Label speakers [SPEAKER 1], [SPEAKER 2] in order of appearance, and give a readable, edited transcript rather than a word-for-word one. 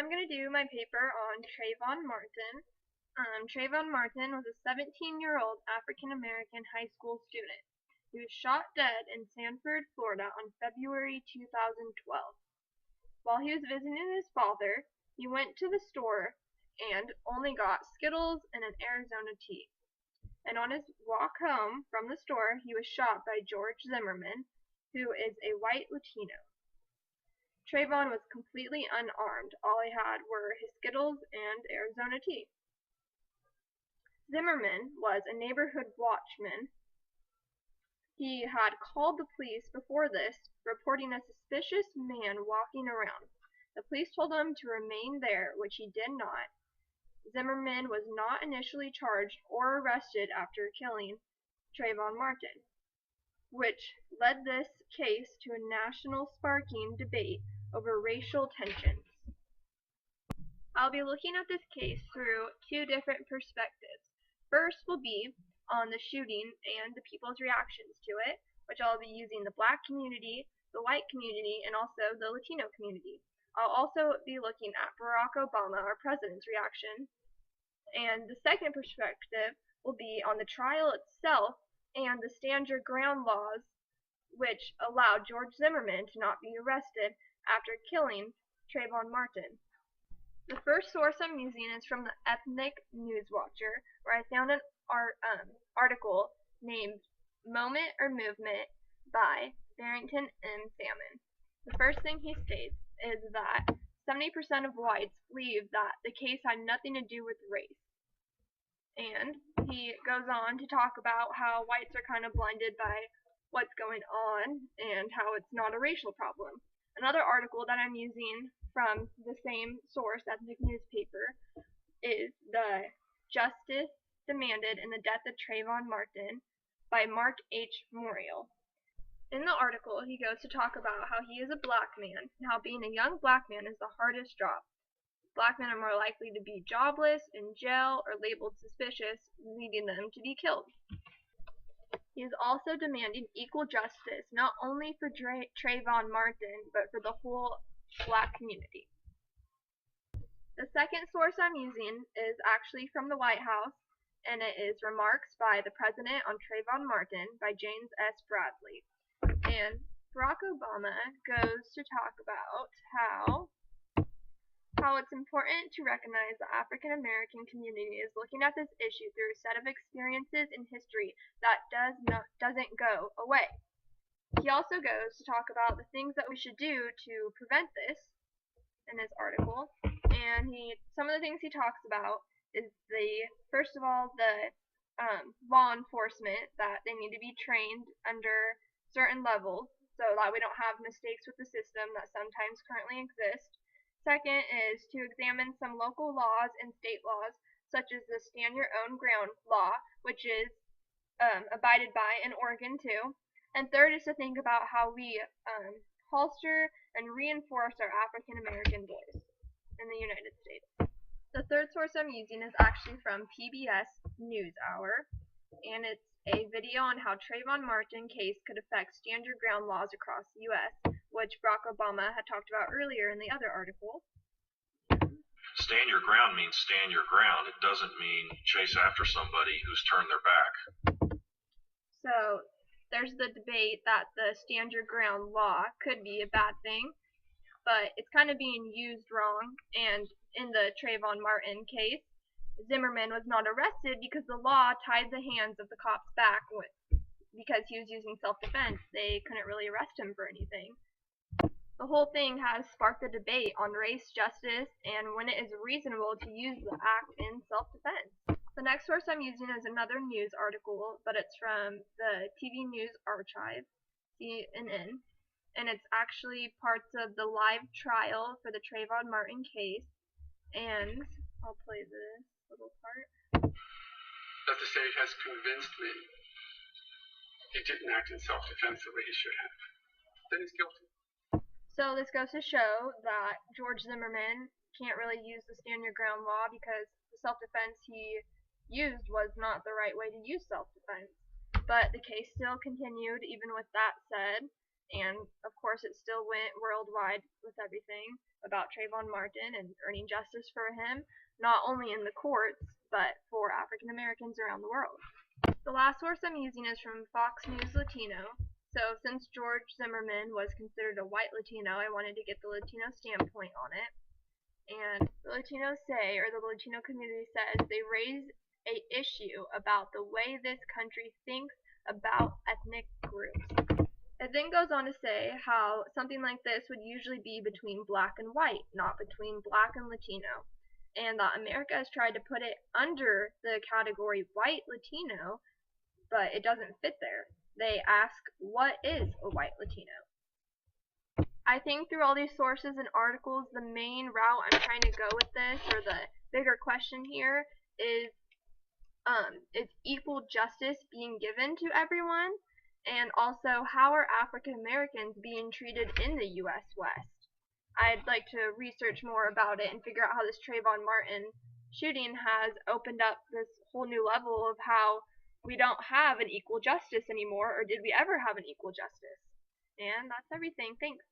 [SPEAKER 1] I'm going to do my paper on Trayvon Martin. Trayvon Martin was a 17-year-old African-American high school student. He was shot dead in Sanford, Florida on February 2012. While he was visiting his father, he went to the store and only got Skittles and an Arizona tea. And on his walk home from the store, he was shot by George Zimmerman, who is a white Latino. Trayvon was completely unarmed. All he had were his Skittles and Arizona tea. Zimmerman was a neighborhood watchman. He had called the police before this, reporting a suspicious man walking around. The police told him to remain there, which he did not. Zimmerman was not initially charged or arrested after killing Trayvon Martin, which led this case to a national sparking debate over racial tensions. I'll be looking at this case through two different perspectives. First will be on the shooting and the people's reactions to it, which I'll be using the black community, the white community, and also the Latino community. I'll also be looking at Barack Obama, our president's reaction. And the second perspective will be on the trial itself and the stand your ground laws, which allowed George Zimmerman to not be arrested after killing Trayvon Martin. The first source I'm using is from the Ethnic News Watcher, where I found an article named Moment or Movement by Barrington M. Salmon. The first thing he states is that 70% of whites believe that the case had nothing to do with race. And he goes on to talk about how whites are kind of blinded by what's going on and how it's not a racial problem. Another article that I'm using from the same source, Ethnic Newspaper, is the Justice Demanded in the Death of Trayvon Martin by Mark H. Morial. In the article, he goes to talk about how he is a black man and how being a young black man is the hardest job. Black men are more likely to be jobless, in jail, or labeled suspicious, leading them to be killed. He is also demanding equal justice, not only for Trayvon Martin, but for the whole black community. The second source I'm using is actually from the White House, and it is Remarks by the President on Trayvon Martin by James S. Bradley. And Barack Obama goes to talk about how it's important to recognize the African American community is looking at this issue through a set of experiences in history that doesn't go away. He also goes to talk about the things that we should do to prevent this in his article, and some of the things he talks about is first of all, the law enforcement, that they need to be trained under certain levels so that we don't have mistakes with the system that sometimes currently exist. Second is to examine some local laws and state laws, such as the Stand Your Own Ground law, which is abided by in Oregon too. And third is to think about how we holster and reinforce our African American voice in the United States. The third source I'm using is actually from PBS NewsHour, and it's a video on how Trayvon Martin case could affect stand your ground laws across the U.S., which Barack Obama had talked about earlier in the other article.
[SPEAKER 2] Stand your ground means stand your ground. It doesn't mean chase after somebody who's turned their back.
[SPEAKER 1] So there's the debate that the stand your ground law could be a bad thing, but it's kind of being used wrong. And in the Trayvon Martin case, Zimmerman was not arrested because the law tied the hands of the cops back because he was using self-defense. They couldn't really arrest him for anything. The whole thing has sparked a debate on race, justice, and when it is reasonable to use the act in self-defense. The next source I'm using is another news article, but it's from the TV News Archive, CNN, and it's actually parts of the live trial for the Trayvon Martin case, and I'll play this little part.
[SPEAKER 3] That the state has convinced me he didn't act in self-defense the way he should have. Then he's guilty.
[SPEAKER 1] So this goes to show that George Zimmerman can't really use the stand your ground law because the self-defense he used was not the right way to use self-defense. But the case still continued even with that said, and of course it still went worldwide with everything about Trayvon Martin and earning justice for him, not only in the courts, but for African Americans around the world. The last source I'm using is from Fox News Latino. So since George Zimmerman was considered a white Latino, I wanted to get the Latino standpoint on it. And the Latinos say, or the Latino community says, they raise a issue about the way this country thinks about ethnic groups. It then goes on to say how something like this would usually be between black and white, not between black and Latino, and that America has tried to put it under the category white Latino, but it doesn't fit there. They ask, what is a white Latino? I think through all these sources and articles, the main route I'm trying to go with this, or the bigger question here, is equal justice being given to everyone? And also, how are African Americans being treated in the U.S. West? I'd like to research more about it and figure out how this Trayvon Martin shooting has opened up this whole new level of how we don't have an equal justice anymore, or did we ever have an equal justice? And that's everything. Thanks.